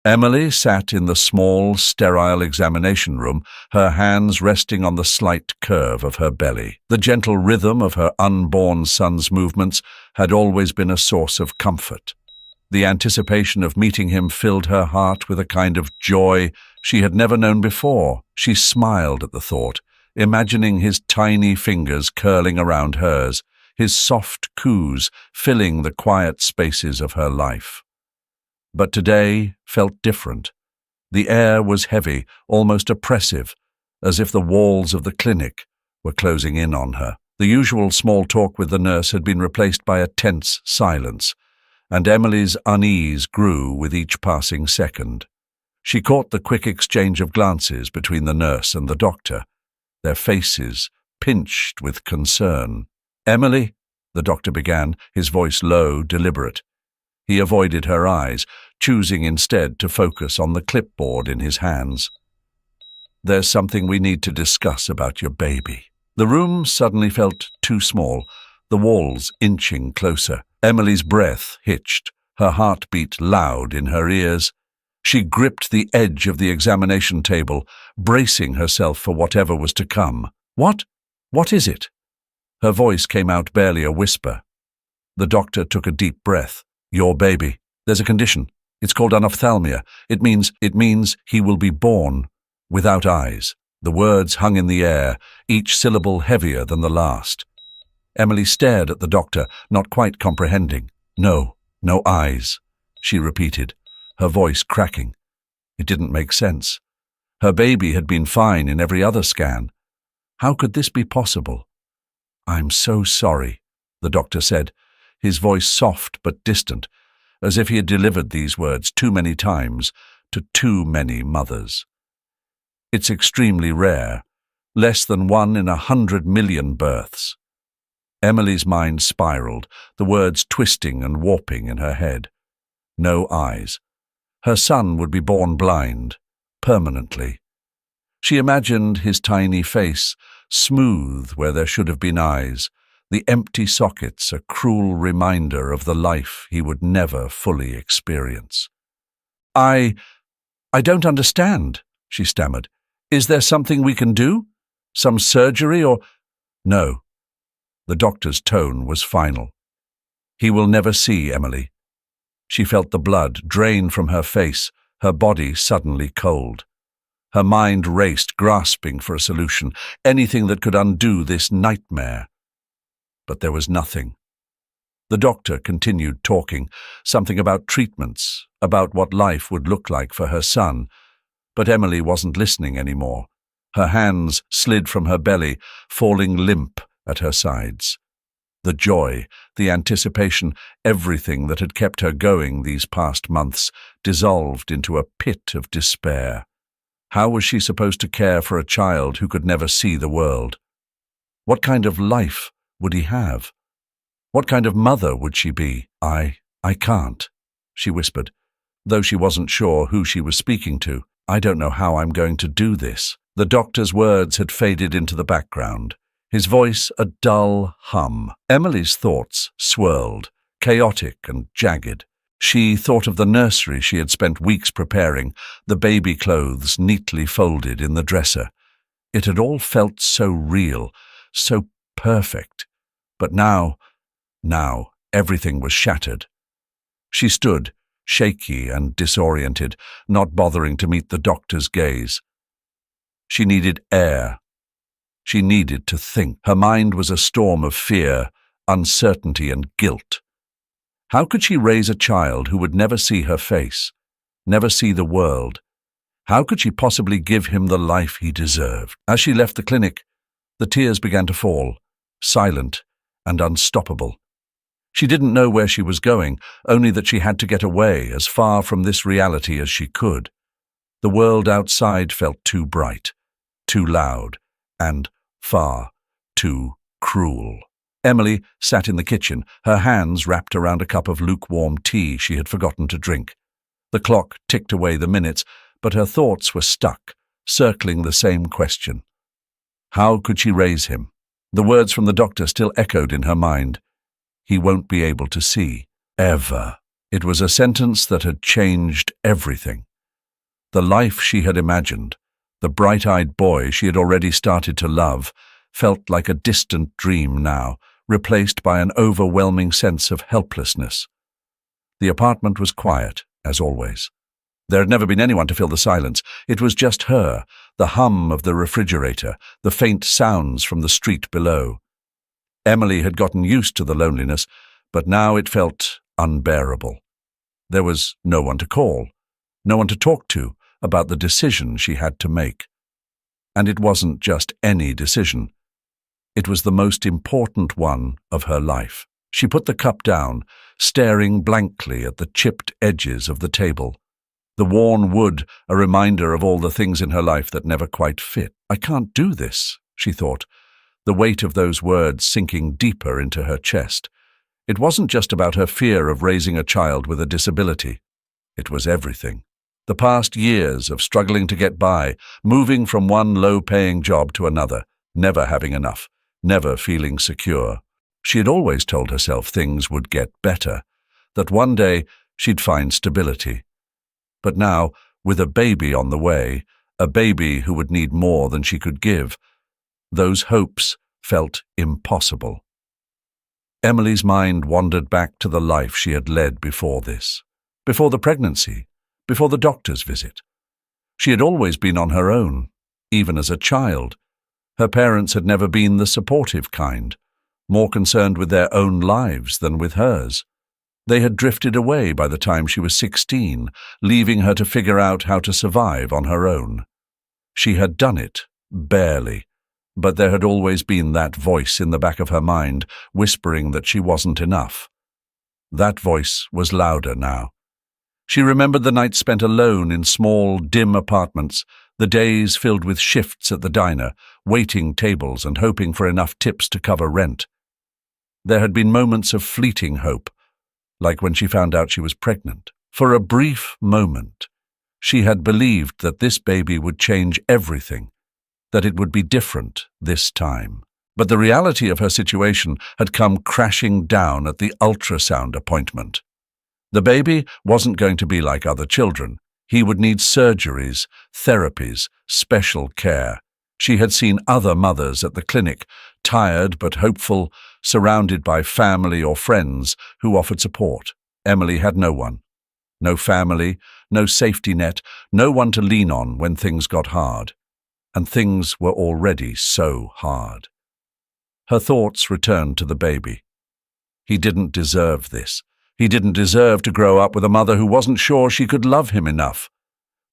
Emily sat in the small, sterile examination room, her hands resting on the slight curve of her belly. The gentle rhythm of her unborn son's movements had always been a source of comfort. The anticipation of meeting him filled her heart with a kind of joy she had never known before. She smiled at the thought, imagining his tiny fingers curling around hers, his soft coos filling the quiet spaces of her life. But today felt different. The air was heavy, almost oppressive, as if the walls of the clinic were closing in on her. The usual small talk with the nurse had been replaced by a tense silence, and Emily's unease grew with each passing second. She caught the quick exchange of glances between the nurse and the doctor, their faces pinched with concern. "Emily," the doctor began, his voice low, deliberate. He avoided her eyes, choosing instead to focus on the clipboard in his hands. "There's something we need to discuss about your baby." The room suddenly felt too small, the walls inching closer. Emily's breath hitched, her heartbeat loud in her ears. She gripped the edge of the examination table, bracing herself for whatever was to come. What is it?" Her voice came out barely a whisper. The doctor took a deep breath. "Your baby. There's a condition. It's called anophthalmia. It means he will be born without eyes." The words hung in the air, each syllable heavier than the last. Emily stared at the doctor, not quite comprehending. No eyes," she repeated, her voice cracking. It didn't make sense. Her baby had been fine in every other scan. How could this be possible? "I'm so sorry," the doctor said, his voice soft but distant, as if he had delivered these words too many times to too many mothers. "It's extremely rare, less than 1 in 100 million births." Emily's mind spiraled, the words twisting and warping in her head. No eyes. Her son would be born blind, permanently. She imagined his tiny face, smooth where there should have been eyes, the empty sockets a cruel reminder of the life he would never fully experience. I don't understand," she stammered. "Is there something we can do? Some surgery or—" "No." The doctor's tone was final. "He will never see Emily." She felt the blood drain from her face, her body suddenly cold. Her mind raced, grasping for a solution, anything that could undo this nightmare. But there was nothing. The doctor continued talking, something about treatments, about what life would look like for her son, but Emily wasn't listening anymore. Her hands slid from her belly, falling limp at her sides. The joy, the anticipation, everything that had kept her going these past months dissolved into a pit of despair. How was she supposed to care for a child who could never see the world? What kind of life would he have? What kind of mother would she be? I can't," she whispered, though she wasn't sure who she was speaking to. "I don't know how I'm going to do this." The doctor's words had faded into the background, his voice a dull hum. Emily's thoughts swirled, chaotic and jagged. She thought of the nursery she had spent weeks preparing, the baby clothes neatly folded in the dresser. It had all felt so real, so perfect. But now everything was shattered. She stood, shaky and disoriented, not bothering to meet the doctor's gaze. She needed air. She needed to think. Her mind was a storm of fear, uncertainty and guilt. How could she raise a child who would never see her face, never see the world? How could she possibly give him the life he deserved? As she left the clinic, the tears began to fall, silent and unstoppable. She didn't know where she was going, only that she had to get away, as far from this reality as she could. The world outside felt too bright, too loud, and far too cruel. Emily sat in the kitchen, her hands wrapped around a cup of lukewarm tea she had forgotten to drink. The clock ticked away the minutes, but her thoughts were stuck, circling the same question. How could she raise him? The words from the doctor still echoed in her mind. He won't be able to see, ever. It was a sentence that had changed everything. The life she had imagined, the bright-eyed boy she had already started to love, felt like a distant dream now, replaced by an overwhelming sense of helplessness. The apartment was quiet, as always. There had never been anyone to fill the silence. It was just her, the hum of the refrigerator, the faint sounds from the street below. Emily had gotten used to the loneliness, but now it felt unbearable. There was no one to call, no one to talk to about the decision she had to make. And it wasn't just any decision. It was the most important one of her life. She put the cup down, staring blankly at the chipped edges of the table. The worn wood, a reminder of all the things in her life that never quite fit. I can't do this, she thought, the weight of those words sinking deeper into her chest. It wasn't just about her fear of raising a child with a disability. It was everything. The past years of struggling to get by, moving from one low-paying job to another, never having enough, never feeling secure. She had always told herself things would get better, that one day she'd find stability. But now, with a baby on the way, a baby who would need more than she could give, those hopes felt impossible. Emily's mind wandered back to the life she had led before this, before the pregnancy, before the doctor's visit. She had always been on her own, even as a child. Her parents had never been the supportive kind, more concerned with their own lives than with hers. They had drifted away by the time she was 16, leaving her to figure out how to survive on her own. She had done it, barely, but there had always been that voice in the back of her mind whispering that she wasn't enough. That voice was louder now. She remembered the nights spent alone in small, dim apartments, the days filled with shifts at the diner, waiting tables and hoping for enough tips to cover rent. There had been moments of fleeting hope, like when she found out she was pregnant. For a brief moment, she had believed that this baby would change everything, that it would be different this time. But the reality of her situation had come crashing down at the ultrasound appointment. The baby wasn't going to be like other children. He would need surgeries, therapies, special care. She had seen other mothers at the clinic, tired but hopeful, surrounded by family or friends who offered support. Emily had no one. No family, no safety net, no one to lean on when things got hard. And things were already so hard. Her thoughts returned to the baby. He didn't deserve this. He didn't deserve to grow up with a mother who wasn't sure she could love him enough.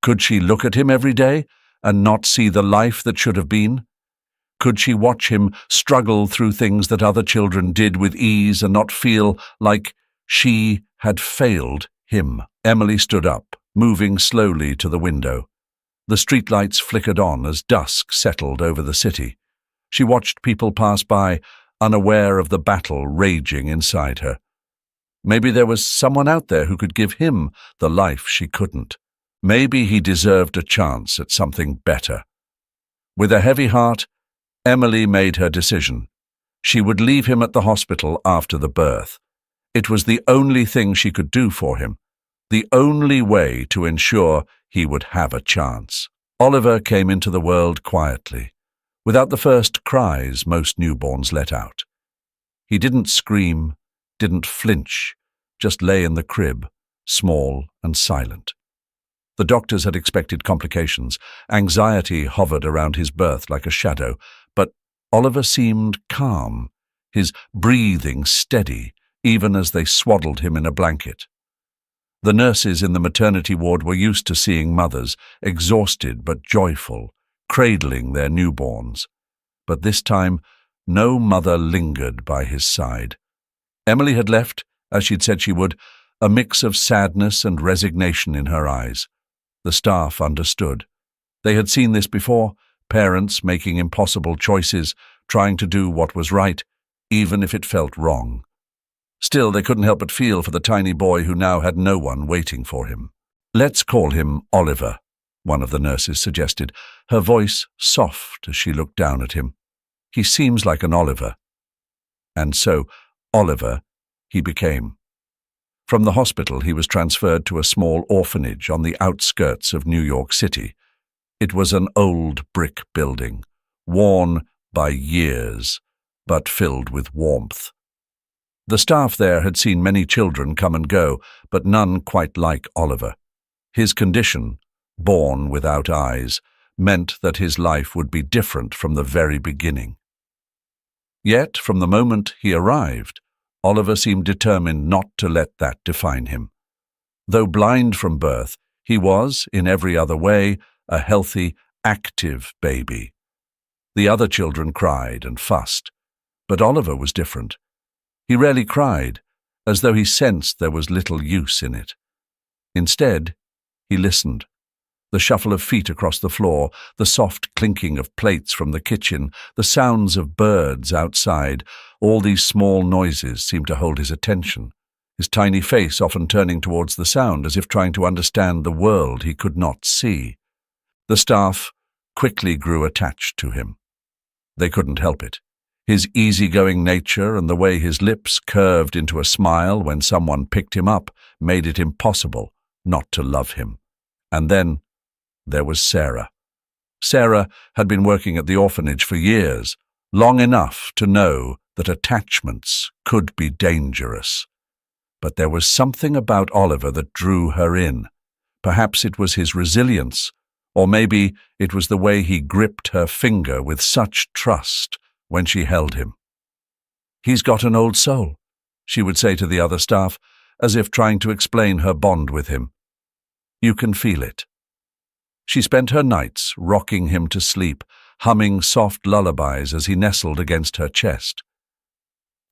Could she look at him every day and not see the life that should have been? Could she watch him struggle through things that other children did with ease and not feel like she had failed him? Emily stood up, moving slowly to the window. The streetlights flickered on as dusk settled over the city. She watched people pass by, unaware of the battle raging inside her. Maybe there was someone out there who could give him the life she couldn't. Maybe he deserved a chance at something better. With a heavy heart, Emily made her decision. She would leave him at the hospital after the birth. It was the only thing she could do for him, the only way to ensure he would have a chance. Oliver came into the world quietly, without the first cries most newborns let out. He didn't scream, didn't flinch, just lay in the crib, small and silent. The doctors had expected complications. Anxiety hovered around his birth like a shadow, but Oliver seemed calm, his breathing steady, even as they swaddled him in a blanket. The nurses in the maternity ward were used to seeing mothers, exhausted but joyful, cradling their newborns. But this time, no mother lingered by his side. Emily had left, as she'd said she would, a mix of sadness and resignation in her eyes. The staff understood. They had seen this before, parents making impossible choices, trying to do what was right, even if it felt wrong. Still, they couldn't help but feel for the tiny boy who now had no one waiting for him. "Let's call him Oliver," one of the nurses suggested, her voice soft as she looked down at him. "He seems like an Oliver." And so, Oliver, he became. From the hospital, he was transferred to a small orphanage on the outskirts of New York City. It was an old brick building, worn by years, but filled with warmth. The staff there had seen many children come and go, but none quite like Oliver. His condition, born without eyes, meant that his life would be different from the very beginning. Yet, from the moment he arrived, Oliver seemed determined not to let that define him. Though blind from birth, he was, in every other way, a healthy, active baby. The other children cried and fussed, but Oliver was different. He rarely cried, as though he sensed there was little use in it. Instead, he listened. The shuffle of feet across the floor, the soft clinking of plates from the kitchen, the sounds of birds outside, all these small noises seemed to hold his attention, his tiny face often turning towards the sound as if trying to understand the world he could not see. The staff quickly grew attached to him. They couldn't help it. His easygoing nature and the way his lips curved into a smile when someone picked him up made it impossible not to love him. And then there was Sarah. Sarah had been working at the orphanage for years, long enough to know that attachments could be dangerous. But there was something about Oliver that drew her in. Perhaps it was his resilience, or maybe it was the way he gripped her finger with such trust when she held him. "He's got an old soul," she would say to the other staff, as if trying to explain her bond with him. "You can feel it." She spent her nights rocking him to sleep, humming soft lullabies as he nestled against her chest.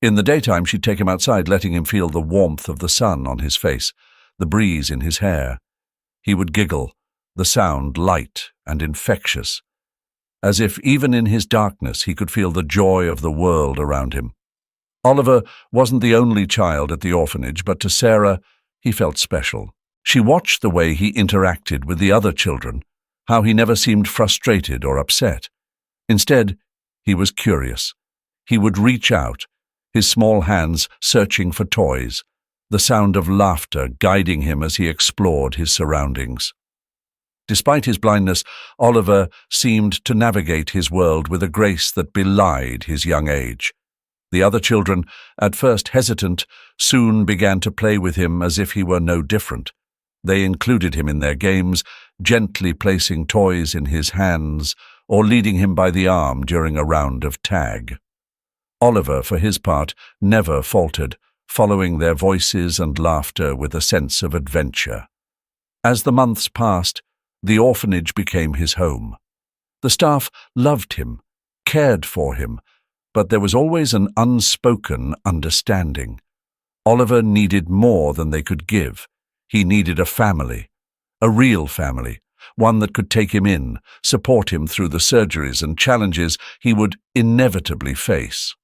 In the daytime, she'd take him outside, letting him feel the warmth of the sun on his face, the breeze in his hair. He would giggle, the sound light and infectious, as if even in his darkness he could feel the joy of the world around him. Oliver wasn't the only child at the orphanage, but to Sarah, he felt special. She watched the way he interacted with the other children, how he never seemed frustrated or upset. Instead, he was curious. He would reach out, his small hands searching for toys, the sound of laughter guiding him as he explored his surroundings. Despite his blindness, Oliver seemed to navigate his world with a grace that belied his young age. The other children, at first hesitant, soon began to play with him as if he were no different. They included him in their games, gently placing toys in his hands or leading him by the arm during a round of tag. Oliver, for his part, never faltered, following their voices and laughter with a sense of adventure. As the months passed, the orphanage became his home. The staff loved him, cared for him, but there was always an unspoken understanding. Oliver needed more than they could give. He needed a family, a real family, one that could take him in, support him through the surgeries and challenges he would inevitably face.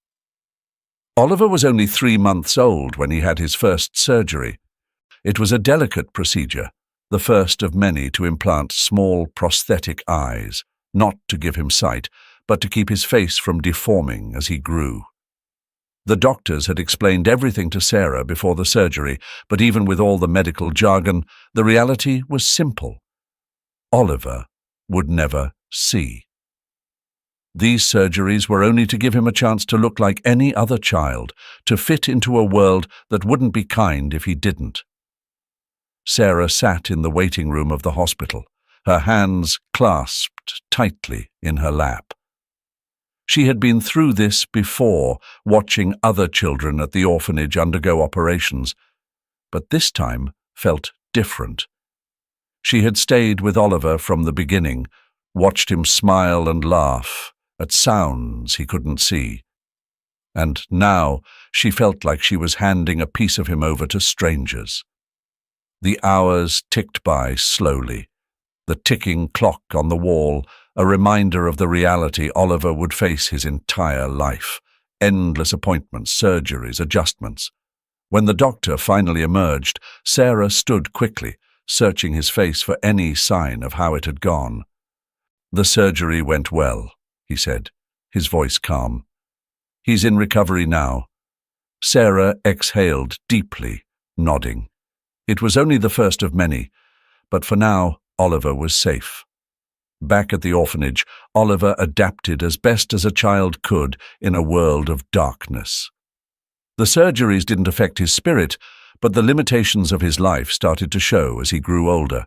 Oliver was only 3 months old when he had his first surgery. It was a delicate procedure, the first of many to implant small prosthetic eyes, not to give him sight, but to keep his face from deforming as he grew. The doctors had explained everything to Sarah before the surgery, but even with all the medical jargon, the reality was simple. Oliver would never see. These surgeries were only to give him a chance to look like any other child, to fit into a world that wouldn't be kind if he didn't. Sarah sat in the waiting room of the hospital, her hands clasped tightly in her lap. She had been through this before, watching other children at the orphanage undergo operations, but this time felt different. She had stayed with Oliver from the beginning, watched him smile and laugh at sounds he couldn't see. And now she felt like she was handing a piece of him over to strangers. The hours ticked by slowly, the ticking clock on the wall a reminder of the reality Oliver would face his entire life, endless appointments, surgeries, adjustments. When the doctor finally emerged, Sarah stood quickly, searching his face for any sign of how it had gone. "The surgery went well," he said, his voice calm. "He's in recovery now." Sarah exhaled deeply, nodding. It was only the first of many, but for now, Oliver was safe. Back at the orphanage, Oliver adapted as best as a child could in a world of darkness. The surgeries didn't affect his spirit, but the limitations of his life started to show as he grew older.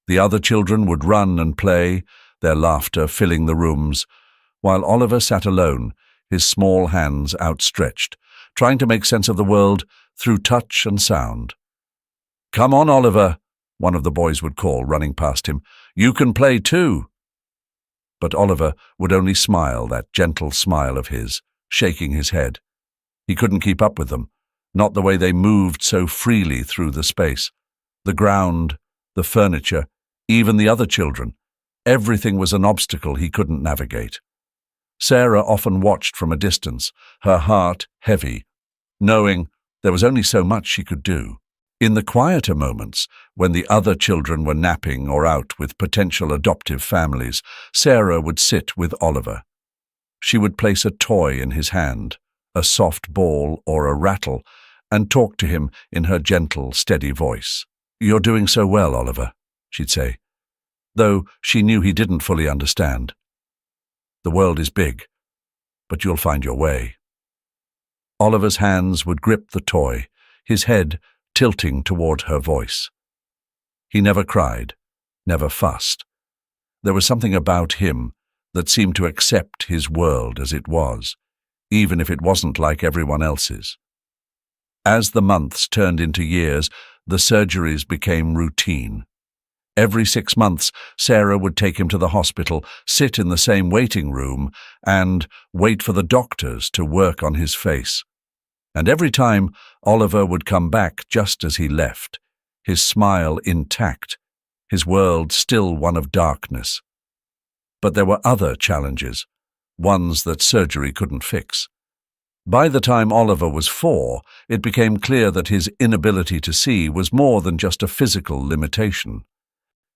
The other children would run and play, their laughter filling the rooms, while Oliver sat alone, his small hands outstretched, trying to make sense of the world through touch and sound. "Come on, Oliver," one of the boys would call, running past him. "You can play too." But Oliver would only smile, that gentle smile of his, shaking his head. He couldn't keep up with them, not the way they moved so freely through the space. The ground, the furniture, even the other children. Everything was an obstacle he couldn't navigate. Sarah often watched from a distance, her heart heavy, knowing there was only so much she could do. In the quieter moments, when the other children were napping or out with potential adoptive families, Sarah would sit with Oliver. She would place a toy in his hand, a soft ball or a rattle, and talk to him in her gentle, steady voice. "You're doing so well, Oliver," she'd say, though she knew he didn't fully understand. "The world is big, but you'll find your way." Oliver's hands would grip the toy, his head tilting toward her voice. He never cried, never fussed. There was something about him that seemed to accept his world as it was, even if it wasn't like everyone else's. As the months turned into years, the surgeries became routine. Every 6 months, Sarah would take him to the hospital, sit in the same waiting room, and wait for the doctors to work on his face. And every time, Oliver would come back just as he left, his smile intact, his world still one of darkness. But there were other challenges, ones that surgery couldn't fix. By the time Oliver was 4, it became clear that his inability to see was more than just a physical limitation.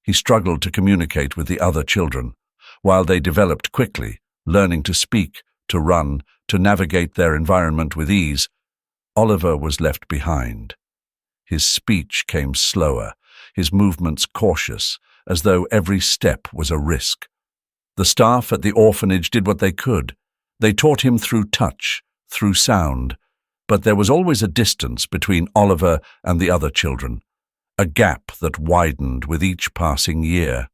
He struggled to communicate with the other children, while they developed quickly, learning to speak, to run, to navigate their environment with ease. Oliver was left behind. His speech came slower, his movements cautious, as though every step was a risk. The staff at the orphanage did what they could. They taught him through touch, through sound, but there was always a distance between Oliver and the other children, a gap that widened with each passing year.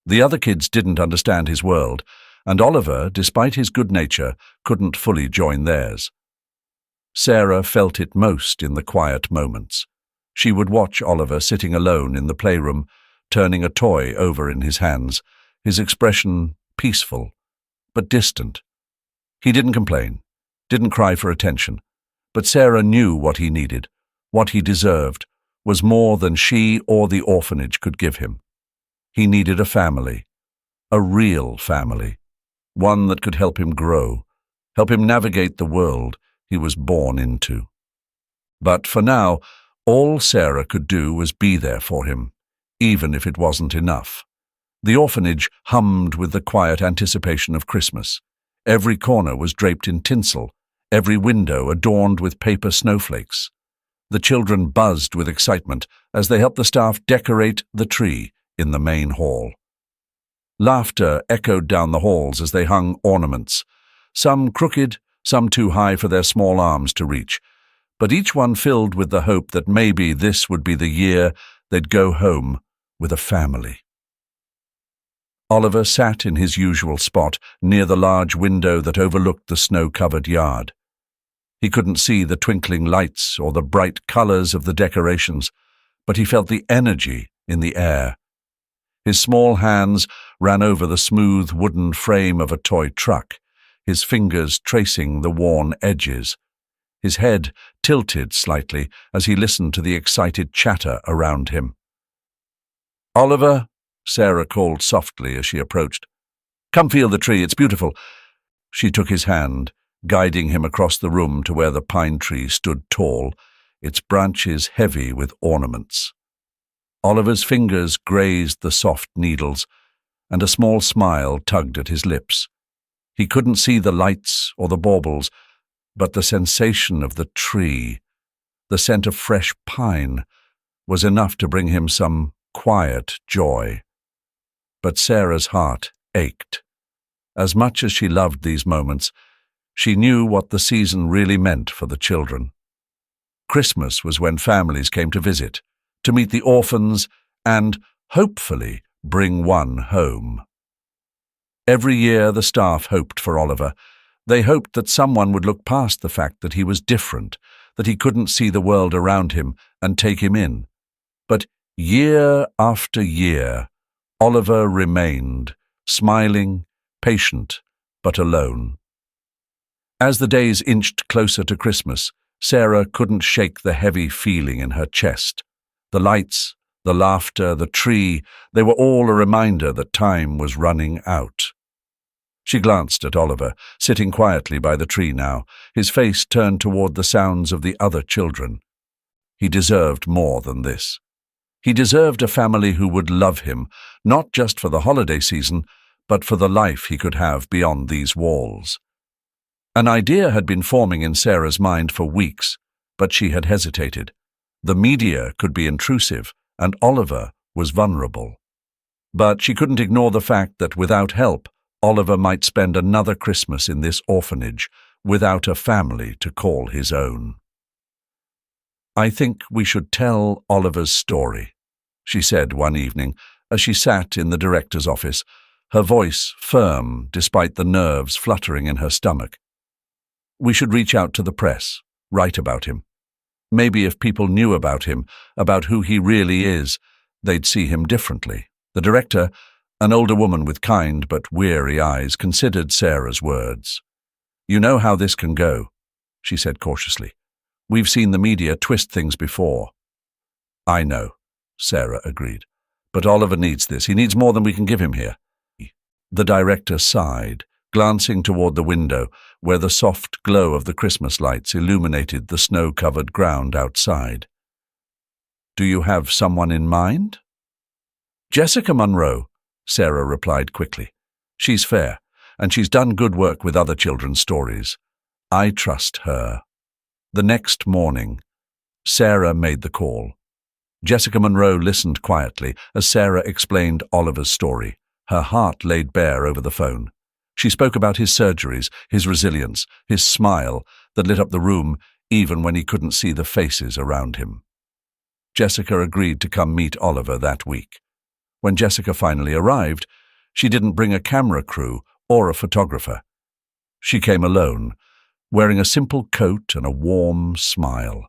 The other kids didn't understand his world, and Oliver, despite his good nature, couldn't fully join theirs. Sarah felt it most in the quiet moments. She would watch Oliver sitting alone in the playroom, turning a toy over in his hands, his expression peaceful, but distant. He didn't complain, didn't cry for attention, but Sarah knew what he needed, what he deserved, was more than she or the orphanage could give him. He needed a family, a real family, one that could help him grow, help him navigate the world he was born into. But for now, all Sarah could do was be there for him, even if it wasn't enough. The orphanage hummed with the quiet anticipation of Christmas. Every corner was draped in tinsel, every window adorned with paper snowflakes. The children buzzed with excitement as they helped the staff decorate the tree in the main hall. Laughter echoed down the halls as they hung ornaments, some crooked, some too high for their small arms to reach, but each one filled with the hope that maybe this would be the year they'd go home with a family. Oliver sat in his usual spot near the large window that overlooked the snow-covered yard. He couldn't see the twinkling lights or the bright colors of the decorations, but he felt the energy in the air. His small hands ran over the smooth wooden frame of a toy truck, his fingers tracing the worn edges. His head tilted slightly as he listened to the excited chatter around him. "Oliver," Sarah called softly as she approached. "Come feel the tree, it's beautiful." She took his hand, guiding him across the room to where the pine tree stood tall, its branches heavy with ornaments. Oliver's fingers grazed the soft needles, and a small smile tugged at his lips. He couldn't see the lights or the baubles, but the sensation of the tree, the scent of fresh pine, was enough to bring him some quiet joy. But Sarah's heart ached. As much as she loved these moments, she knew what the season really meant for the children. Christmas was when families came to visit, to meet the orphans and, hopefully, bring one home. Every year the staff hoped for Oliver. They hoped that someone would look past the fact that he was different, that he couldn't see the world around him and take him in. But year after year, Oliver remained, smiling, patient, but alone. As the days inched closer to Christmas, Sarah couldn't shake the heavy feeling in her chest. The lights, the laughter, the tree, they were all a reminder that time was running out. She glanced at Oliver, sitting quietly by the tree now, his face turned toward the sounds of the other children. He deserved more than this. He deserved a family who would love him, not just for the holiday season, but for the life he could have beyond these walls. An idea had been forming in Sarah's mind for weeks, but she had hesitated. The media could be intrusive, and Oliver was vulnerable. But she couldn't ignore the fact that without help, Oliver might spend another Christmas in this orphanage without a family to call his own. "I think we should tell Oliver's story," she said one evening as she sat in the director's office, her voice firm despite the nerves fluttering in her stomach. "We should reach out to the press, write about him. Maybe if people knew about him, about who he really is, they'd see him differently." The director, an older woman with kind but weary eyes, considered Sarah's words. "You know how this can go," she said cautiously. "We've seen the media twist things before." "I know," Sarah agreed. "But Oliver needs this. He needs more than we can give him here." The director sighed, glancing toward the window, where the soft glow of the Christmas lights illuminated the snow-covered ground outside. "Do you have someone in mind?" "Jessica Monroe," Sarah replied quickly. "She's fair, and she's done good work with other children's stories. I trust her." The next morning, Sarah made the call. Jessica Monroe listened quietly as Sarah explained Oliver's story, her heart laid bare over the phone. She spoke about his surgeries, his resilience, his smile that lit up the room even when he couldn't see the faces around him. Jessica agreed to come meet Oliver that week. When Jessica finally arrived, she didn't bring a camera crew or a photographer. She came alone, wearing a simple coat and a warm smile,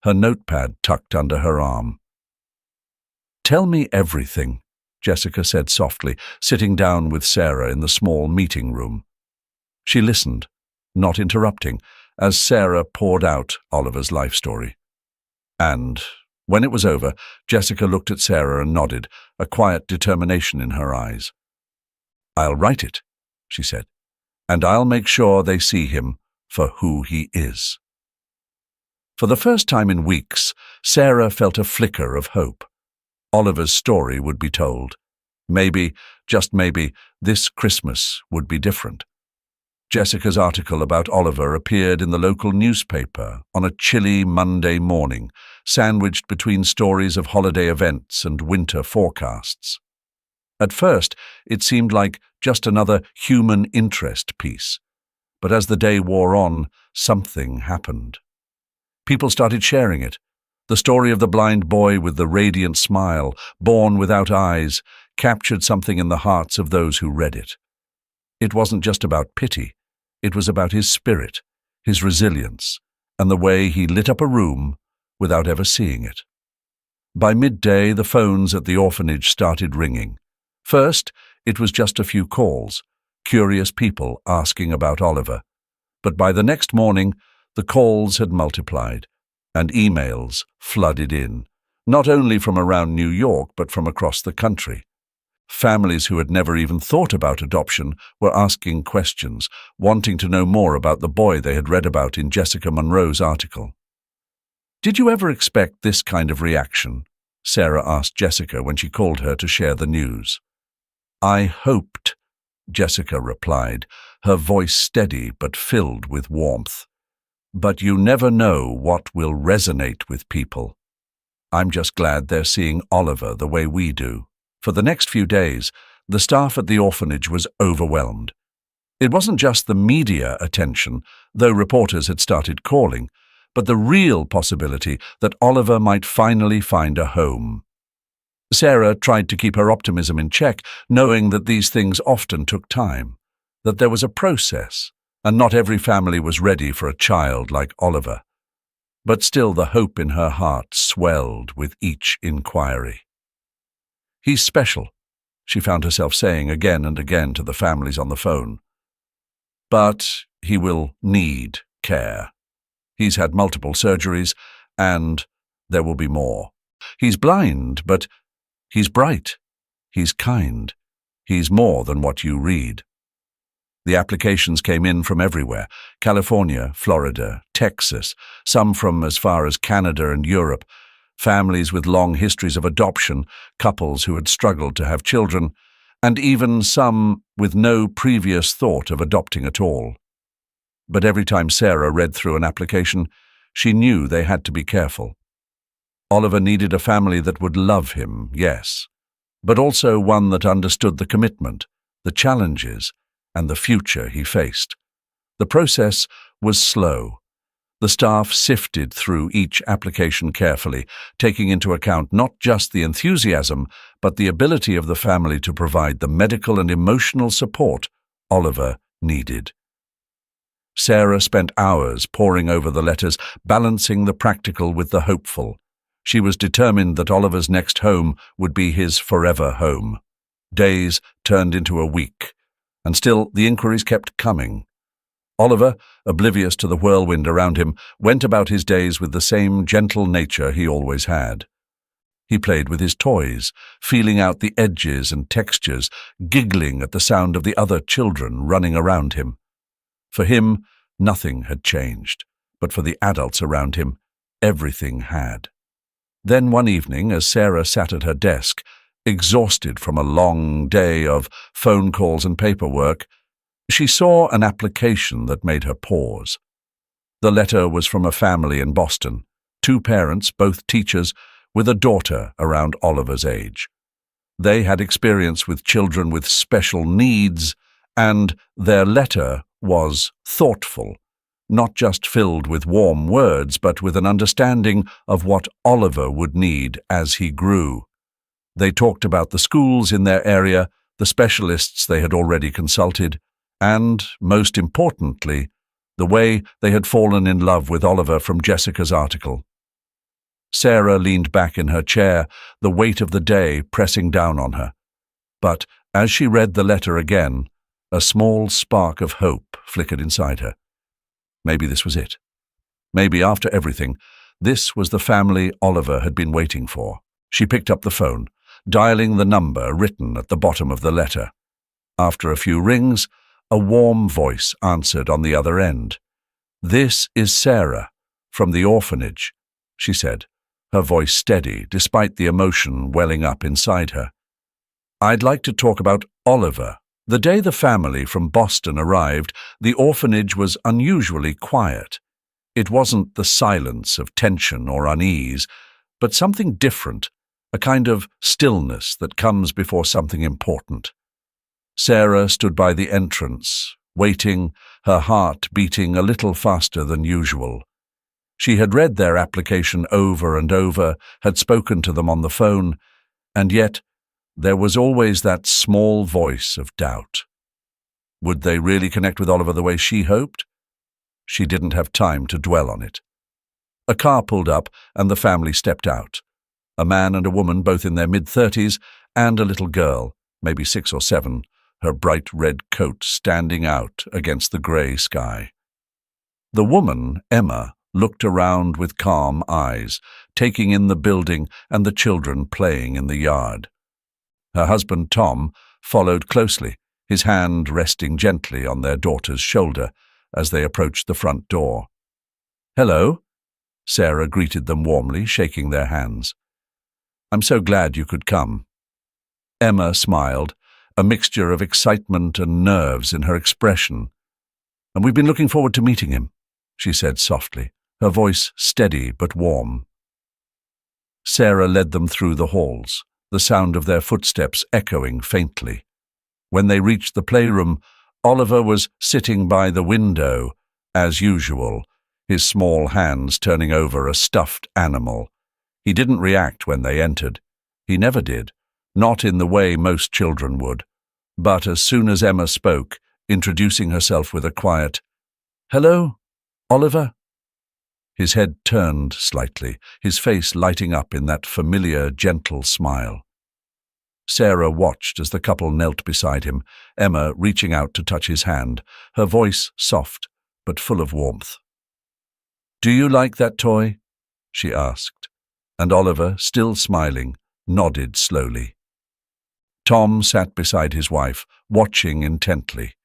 her notepad tucked under her arm. "Tell me everything," Jessica said softly, sitting down with Sarah in the small meeting room. She listened, not interrupting, as Sarah poured out Oliver's life story. And when it was over, Jessica looked at Sarah and nodded, a quiet determination in her eyes. "I'll write it," she said, "and I'll make sure they see him for who he is." For the first time in weeks, Sarah felt a flicker of hope. Oliver's story would be told. Maybe, just maybe, this Christmas would be different. Jessica's article about Oliver appeared in the local newspaper on a chilly Monday morning, sandwiched between stories of holiday events and winter forecasts. At first, it seemed like just another human interest piece. But as the day wore on, something happened. People started sharing it. The story of the blind boy with the radiant smile, born without eyes, captured something in the hearts of those who read it. It wasn't just about pity. It was about his spirit, his resilience, and the way he lit up a room without ever seeing it. By midday, the phones at the orphanage started ringing. First, it was just a few calls, curious people asking about Oliver. But by the next morning, the calls had multiplied, and emails flooded in, not only from around New York but from across the country. Families who had never even thought about adoption were asking questions, wanting to know more about the boy they had read about in Jessica Monroe's article. "Did you ever expect this kind of reaction?" Sarah asked Jessica when she called her to share the news. "I hoped," Jessica replied, her voice steady but filled with warmth. But you never know what will resonate with people. I'm just glad they're seeing Oliver the way we do. For the next few days, the staff at the orphanage was overwhelmed. It wasn't just the media attention, though reporters had started calling, but the real possibility that Oliver might finally find a home. Sarah tried to keep her optimism in check, knowing that these things often took time, that there was a process, and not every family was ready for a child like Oliver. But still the hope in her heart swelled with each inquiry. "He's special," she found herself saying again and again to the families on the phone. "But he will need care. He's had multiple surgeries, and there will be more. He's blind, but he's bright. He's kind. He's more than what you read." The applications came in from everywhere: California, Florida, Texas, some from as far as Canada and Europe, families with long histories of adoption, couples who had struggled to have children, and even some with no previous thought of adopting at all. But every time Sarah read through an application, she knew they had to be careful. Oliver needed a family that would love him, yes, but also one that understood the commitment, the challenges, and the future he faced. The process was slow. The staff sifted through each application carefully, taking into account not just the enthusiasm, but the ability of the family to provide the medical and emotional support Oliver needed. Sarah spent hours poring over the letters, balancing the practical with the hopeful. She was determined that Oliver's next home would be his forever home. Days turned into a week, and still the inquiries kept coming. Oliver, oblivious to the whirlwind around him, went about his days with the same gentle nature he always had. He played with his toys, feeling out the edges and textures, giggling at the sound of the other children running around him. For him, nothing had changed, but for the adults around him, everything had. Then one evening, as Sarah sat at her desk, exhausted from a long day of phone calls and paperwork, she saw an application that made her pause. The letter was from a family in Boston, 2 parents, both teachers, with a daughter around Oliver's age. They had experience with children with special needs, and their letter was thoughtful, not just filled with warm words, but with an understanding of what Oliver would need as he grew. They talked about the schools in their area, the specialists they had already consulted, and, most importantly, the way they had fallen in love with Oliver from Jessica's article. Sarah leaned back in her chair, the weight of the day pressing down on her. But as she read the letter again, a small spark of hope flickered inside her. Maybe this was it. Maybe, after everything, this was the family Oliver had been waiting for. She picked up the phone, dialing the number written at the bottom of the letter. After a few rings, a warm voice answered on the other end. "This is Sarah, from the orphanage," she said, her voice steady despite the emotion welling up inside her. "I'd like to talk about Oliver." The day the family from Boston arrived, the orphanage was unusually quiet. It wasn't the silence of tension or unease, but something different, a kind of stillness that comes before something important. Sarah stood by the entrance, waiting, her heart beating a little faster than usual. She had read their application over and over, had spoken to them on the phone, and yet there was always that small voice of doubt. Would they really connect with Oliver the way she hoped? She didn't have time to dwell on it. A car pulled up and the family stepped out. A man and a woman, both in their mid-30s, and a little girl, maybe 6 or 7, her bright red coat standing out against the grey sky. The woman, Emma, looked around with calm eyes, taking in the building and the children playing in the yard. Her husband, Tom, followed closely, his hand resting gently on their daughter's shoulder as they approached the front door. "Hello," Sarah greeted them warmly, shaking their hands. "I'm so glad you could come." Emma smiled, a mixture of excitement and nerves in her expression. "And we've been looking forward to meeting him," she said softly, her voice steady but warm. Sarah led them through the halls, the sound of their footsteps echoing faintly. When they reached the playroom, Oliver was sitting by the window, as usual, his small hands turning over a stuffed animal. He didn't react when they entered. He never did, not in the way most children would. But as soon as Emma spoke, introducing herself with a quiet, "Hello, Oliver?" His head turned slightly, his face lighting up in that familiar, gentle smile. Sarah watched as the couple knelt beside him, Emma reaching out to touch his hand, her voice soft but full of warmth. "Do you like that toy?" she asked, and Oliver, still smiling, nodded slowly. Tom sat beside his wife, watching intently.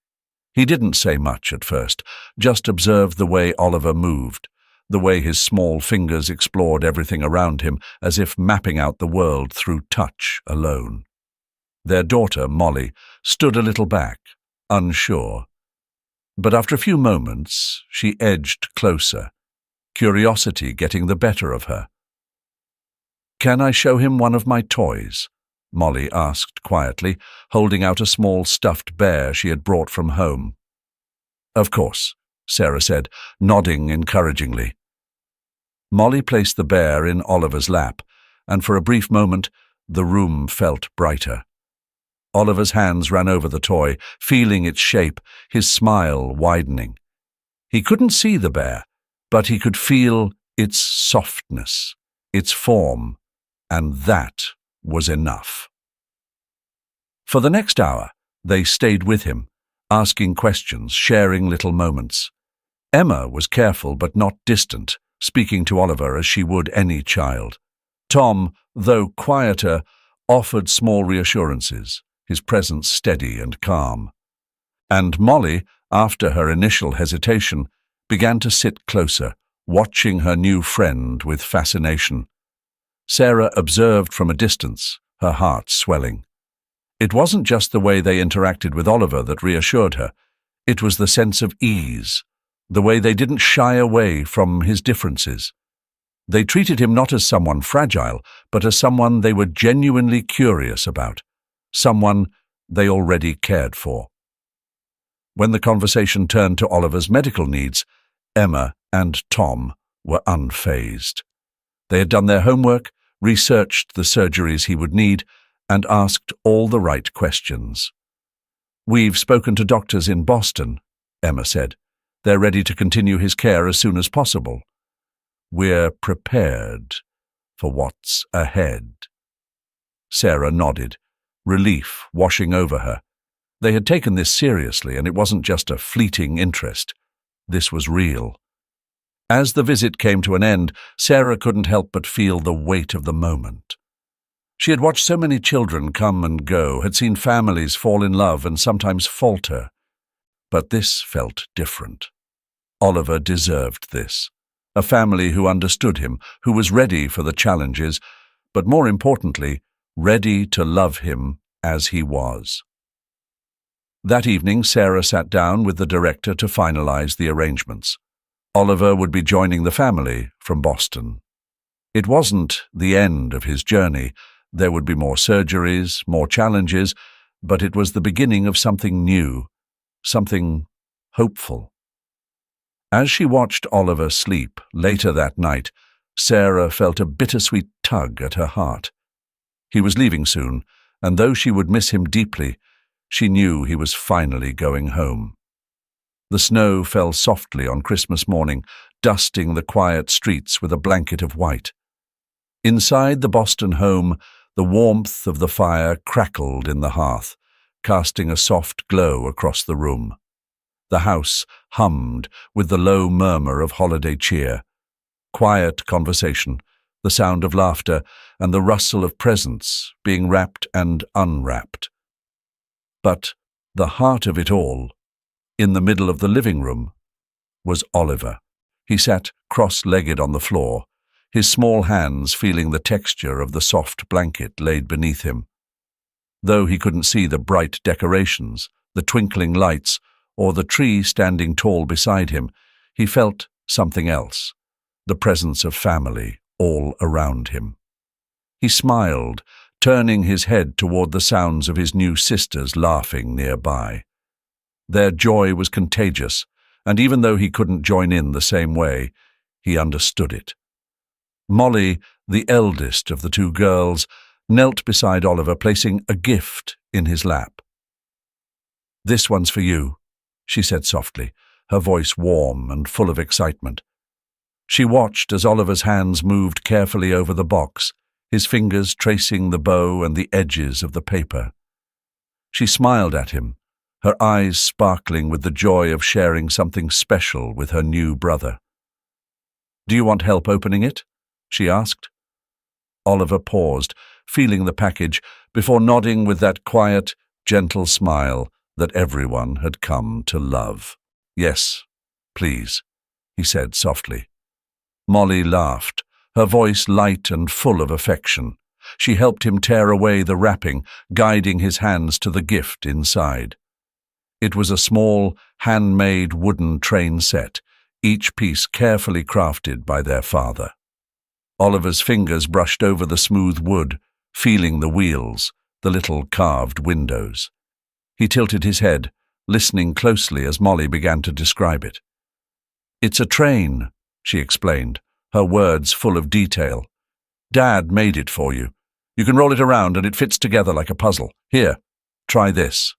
He didn't say much at first, just observed the way Oliver moved, the way his small fingers explored everything around him as if mapping out the world through touch alone. Their daughter, Molly, stood a little back, unsure. But after a few moments, she edged closer, curiosity getting the better of her. "Can I show him one of my toys?" Molly asked quietly, holding out a small stuffed bear she had brought from home. "Of course," Sarah said, nodding encouragingly. Molly placed the bear in Oliver's lap, and for a brief moment the room felt brighter. Oliver's hands ran over the toy, feeling its shape, his smile widening. He couldn't see the bear, but he could feel its softness, its form, and that was enough. For the next hour, they stayed with him, asking questions, sharing little moments. Emma was careful but not distant, speaking to Oliver as she would any child. Tom, though quieter, offered small reassurances, his presence steady and calm. And Molly, after her initial hesitation, began to sit closer, watching her new friend with fascination. Sarah observed from a distance, her heart swelling. It wasn't just the way they interacted with Oliver that reassured her. It was the sense of ease, the way they didn't shy away from his differences. They treated him not as someone fragile, but as someone they were genuinely curious about, someone they already cared for. When the conversation turned to Oliver's medical needs, Emma and Tom were unfazed. They had done their homework, researched the surgeries he would need, and asked all the right questions. "We've spoken to doctors in Boston," Emma said. "They're ready to continue his care as soon as possible. We're prepared for what's ahead." Sarah nodded, relief washing over her. They had taken this seriously, and it wasn't just a fleeting interest. This was real. As the visit came to an end, Sarah couldn't help but feel the weight of the moment. She had watched so many children come and go, had seen families fall in love and sometimes falter. But this felt different. Oliver deserved this. A family who understood him, who was ready for the challenges, but more importantly, ready to love him as he was. That evening, Sarah sat down with the director to finalize the arrangements. Oliver would be joining the family from Boston. It wasn't the end of his journey. There would be more surgeries, more challenges, but it was the beginning of something new, something hopeful. As she watched Oliver sleep later that night, Sarah felt a bittersweet tug at her heart. He was leaving soon, and though she would miss him deeply, she knew he was finally going home. The snow fell softly on Christmas morning, dusting the quiet streets with a blanket of white. Inside the Boston home, the warmth of the fire crackled in the hearth, casting a soft glow across the room. The house hummed with the low murmur of holiday cheer, quiet conversation, the sound of laughter, and the rustle of presents being wrapped and unwrapped. But the heart of it all, in the middle of the living room, was Oliver. He sat cross-legged on the floor, his small hands feeling the texture of the soft blanket laid beneath him. Though he couldn't see the bright decorations, the twinkling lights, or the tree standing tall beside him, he felt something else, the presence of family all around him. He smiled, turning his head toward the sounds of his new sisters laughing nearby. Their joy was contagious, and even though he couldn't join in the same way, he understood it. Molly, the eldest of the two girls, knelt beside Oliver, placing a gift in his lap. "This one's for you," she said softly, her voice warm and full of excitement. She watched as Oliver's hands moved carefully over the box, his fingers tracing the bow and the edges of the paper. She smiled at him, her eyes sparkling with the joy of sharing something special with her new brother. "Do you want help opening it?" she asked. Oliver paused, feeling the package, before nodding with that quiet, gentle smile that everyone had come to love. "Yes, please," he said softly. Molly laughed, her voice light and full of affection. She helped him tear away the wrapping, guiding his hands to the gift inside. It was a small, handmade wooden train set, each piece carefully crafted by their father. Oliver's fingers brushed over the smooth wood, feeling the wheels, the little carved windows. He tilted his head, listening closely as Molly began to describe it. "It's a train," she explained, her words full of detail. "Dad made it for you. You can roll it around and it fits together like a puzzle. Here, try this."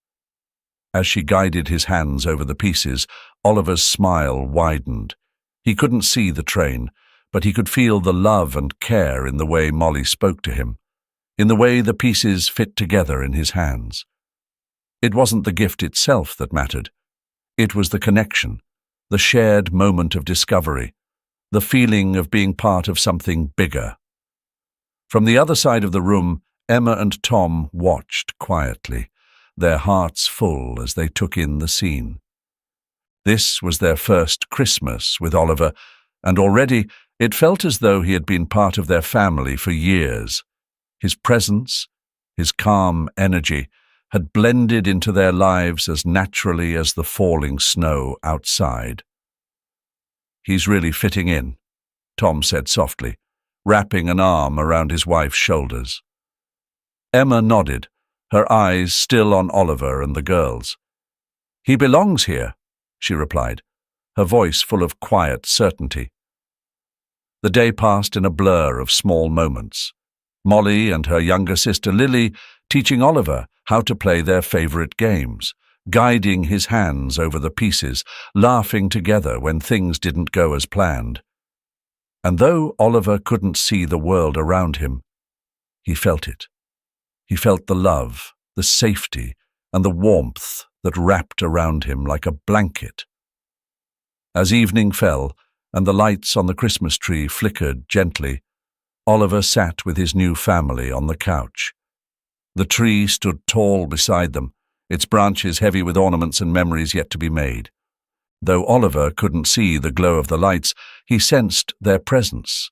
As she guided his hands over the pieces, Oliver's smile widened. He couldn't see the train, but he could feel the love and care in the way Molly spoke to him, in the way the pieces fit together in his hands. It wasn't the gift itself that mattered. It was the connection, the shared moment of discovery, the feeling of being part of something bigger. From the other side of the room, Emma and Tom watched quietly, their hearts full as they took in the scene. This was their first Christmas with Oliver, and already it felt as though he had been part of their family for years. His presence, his calm energy, had blended into their lives as naturally as the falling snow outside. "He's really fitting in," Tom said softly, wrapping an arm around his wife's shoulders. Emma nodded, her eyes still on Oliver and the girls. "He belongs here," she replied, her voice full of quiet certainty. The day passed in a blur of small moments. Molly and her younger sister Lily teaching Oliver how to play their favorite games, guiding his hands over the pieces, laughing together when things didn't go as planned. And though Oliver couldn't see the world around him, he felt it. He felt the love, the safety, and the warmth that wrapped around him like a blanket. As evening fell and the lights on the Christmas tree flickered gently, Oliver sat with his new family on the couch. The tree stood tall beside them, its branches heavy with ornaments and memories yet to be made. Though Oliver couldn't see the glow of the lights, he sensed their presence,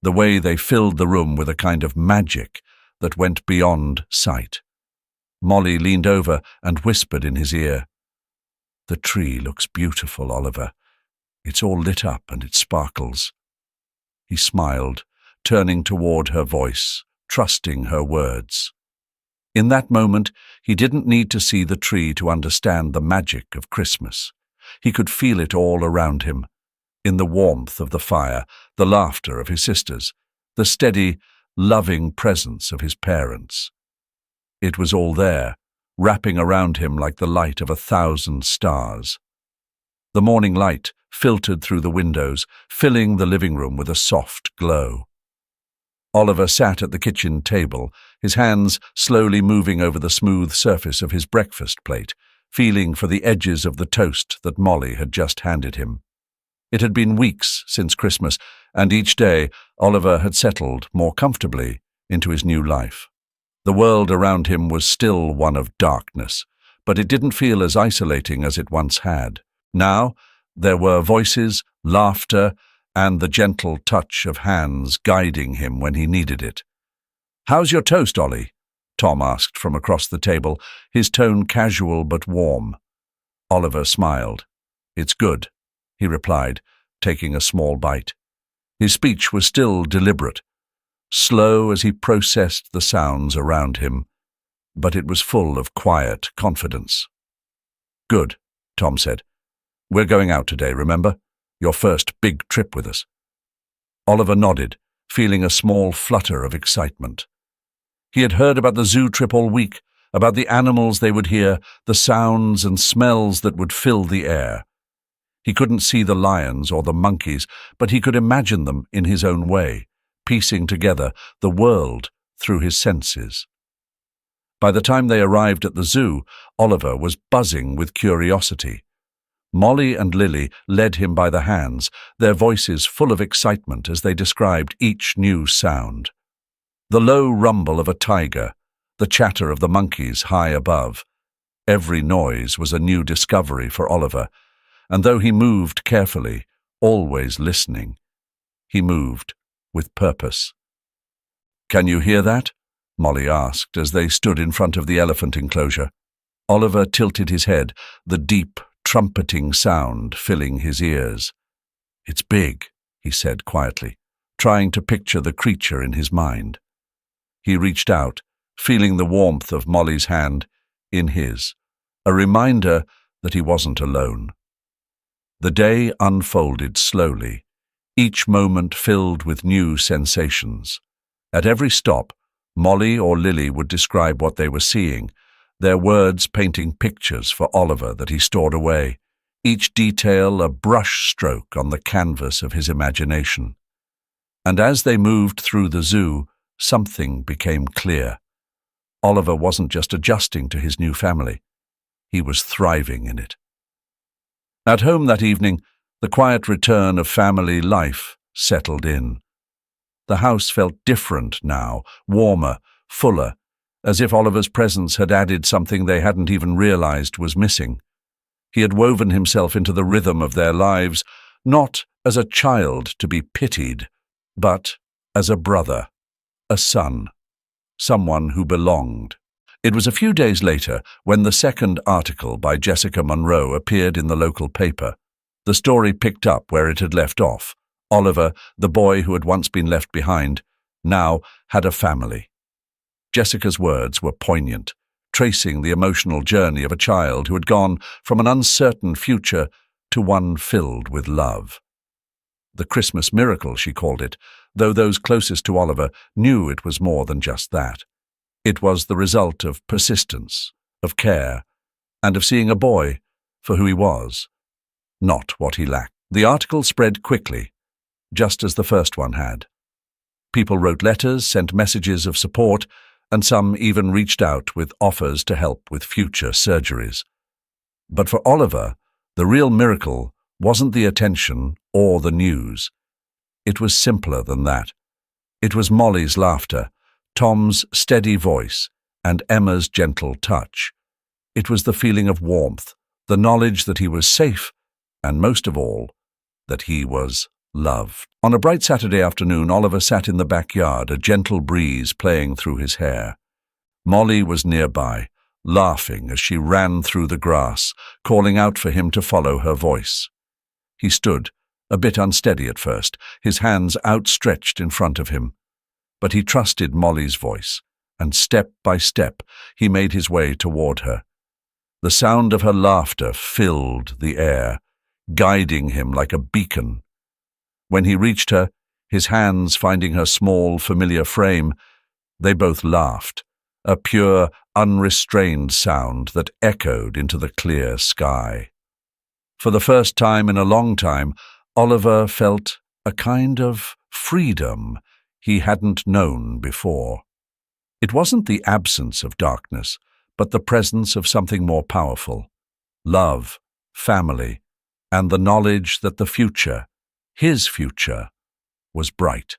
the way they filled the room with a kind of magic that went beyond sight. Molly leaned over and whispered in his ear, "The tree looks beautiful, Oliver. It's all lit up and it sparkles." He smiled, turning toward her voice, trusting her words. In that moment, he didn't need to see the tree to understand the magic of Christmas. He could feel it all around him, in the warmth of the fire, the laughter of his sisters, the steady, loving presence of his parents. It was all there, wrapping around him like the light of 1,000 stars. The morning light filtered through the windows, filling the living room with a soft glow. Oliver sat at the kitchen table, his hands slowly moving over the smooth surface of his breakfast plate, feeling for the edges of the toast that Molly had just handed him. It had been weeks since Christmas, and each day Oliver had settled more comfortably into his new life. The world around him was still one of darkness, but it didn't feel as isolating as it once had. Now, there were voices, laughter, and the gentle touch of hands guiding him when he needed it. "How's your toast, Ollie?" Tom asked from across the table, his tone casual but warm. Oliver smiled. "It's good," he replied, taking a small bite. His speech was still deliberate, slow as he processed the sounds around him, but it was full of quiet confidence. "Good," Tom said. "We're going out today, remember? Your first big trip with us." Oliver nodded, feeling a small flutter of excitement. He had heard about the zoo trip all week, about the animals they would hear, the sounds and smells that would fill the air. He couldn't see the lions or the monkeys, but he could imagine them in his own way, piecing together the world through his senses. By the time they arrived at the zoo, Oliver was buzzing with curiosity. Molly and Lily led him by the hands, their voices full of excitement as they described each new sound. The low rumble of a tiger, the chatter of the monkeys high above. Every noise was a new discovery for Oliver, and though he moved carefully, always listening, he moved with purpose. "Can you hear that?" Molly asked as they stood in front of the elephant enclosure. Oliver tilted his head, the deep, trumpeting sound filling his ears. "It's big," he said quietly, trying to picture the creature in his mind. He reached out, feeling the warmth of Molly's hand in his, a reminder that he wasn't alone. The day unfolded slowly, each moment filled with new sensations. At every stop, Molly or Lily would describe what they were seeing, their words painting pictures for Oliver that he stored away, each detail a brush stroke on the canvas of his imagination. And as they moved through the zoo, something became clear. Oliver wasn't just adjusting to his new family. He was thriving in it. At home that evening, the quiet return of family life settled in. The house felt different now, warmer, fuller, as if Oliver's presence had added something they hadn't even realized was missing. He had woven himself into the rhythm of their lives, not as a child to be pitied, but as a brother, a son, someone who belonged. It was a few days later when the second article by Jessica Monroe appeared in the local paper. The story picked up where it had left off. Oliver, the boy who had once been left behind, now had a family. Jessica's words were poignant, tracing the emotional journey of a child who had gone from an uncertain future to one filled with love. The Christmas miracle, she called it, though those closest to Oliver knew it was more than just that. It was the result of persistence, of care, and of seeing a boy for who he was, not what he lacked. The article spread quickly, just as the first one had. People wrote letters, sent messages of support, and some even reached out with offers to help with future surgeries. But for Oliver, the real miracle wasn't the attention or the news. It was simpler than that. It was Molly's laughter, Tom's steady voice, and Emma's gentle touch. It was the feeling of warmth, the knowledge that he was safe, and most of all, that he was loved. On a bright Saturday afternoon, Oliver sat in the backyard, a gentle breeze playing through his hair. Molly was nearby, laughing as she ran through the grass, calling out for him to follow her voice. He stood, a bit unsteady at first, his hands outstretched in front of him. But he trusted Molly's voice, and step by step he made his way toward her. The sound of her laughter filled the air, guiding him like a beacon. When he reached her, his hands finding her small, familiar frame, they both laughed, a pure, unrestrained sound that echoed into the clear sky. For the first time in a long time, Oliver felt a kind of freedom he hadn't known before. It wasn't the absence of darkness, but the presence of something more powerful: love, family, and the knowledge that the future, his future, was bright.